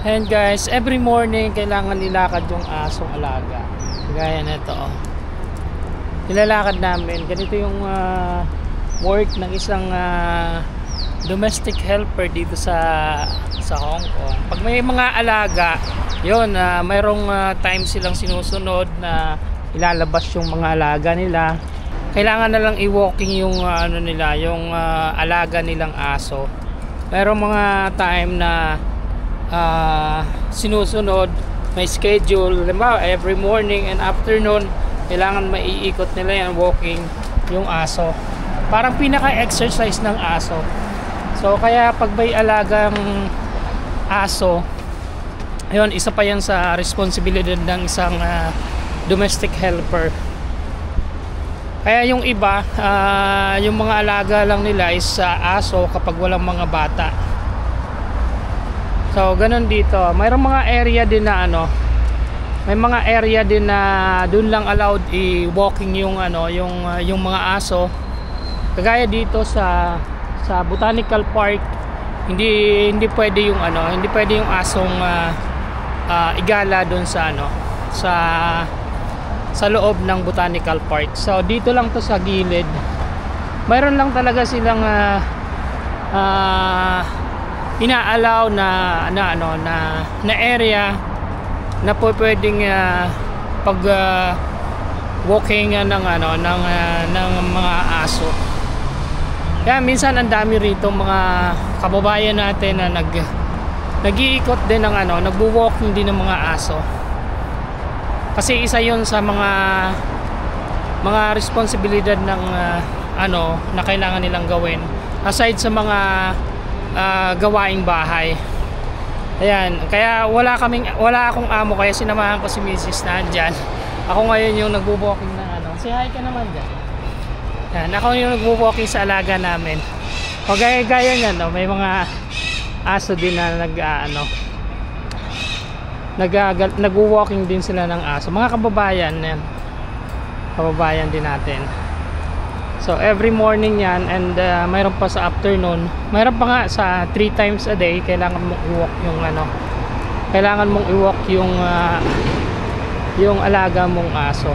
Ayan guys, every morning kailangan nilakad yung asong alaga. Gaya nito oh. Nilalakad namin. Ganito yung work ng isang domestic helper dito sa Hong Kong. Pag may mga alaga, yun, mayroong time silang sinusunod na ilalabas yung mga alaga nila. Kailangan na lang i-walking yung ano nila, yung alaga nilang aso. Mayroong mga time na sinusunod, may schedule, diba? Every morning and afternoon kailangan maiikot nila yan, walking yung aso, parang pinaka-exercise ng aso. So kaya pag may alagang aso, yun, isa pa yan sa responsibilidad ng isang domestic helper. Kaya yung iba, yung mga alaga lang nila is aso kapag walang mga bata. So ganun dito. Mayroong mga area din na may mga area din na doon lang allowed i-walking yung yung mga aso. Kagaya dito sa Botanical Park, hindi pwede yung hindi pwede yung asong igala doon sa sa loob ng Botanical Park. So dito lang to sa gilid. Mayroon lang talaga silang ina-allow na area na pwedeng pag walking ng mga aso. Kaya minsan ang dami rito mga kababayan natin na nag-iikot din ng nagwo-walking din ng mga aso. Kasi isa 'yon sa mga responsibilidad ng na kailangan nilang gawin aside sa mga gawaing bahay. Ayan, kaya wala akong amo, kaya sinamahan ko si Mrs. na andyan. Ako ngayon yung nagwo-walking na say hi ka naman dyan. Ayan, ako yung nagwo-walking sa alaga namin. O gaya nyan, may mga aso din na nagwo-walking din sila ng aso. Mga kababayan yan. Kababayan din natin. So every morning yan, and mayroon pa sa afternoon. Mayroon pa nga sa 3 times a day kailangan mong i-walk yung kailangan mong i-walk yung alaga mong aso.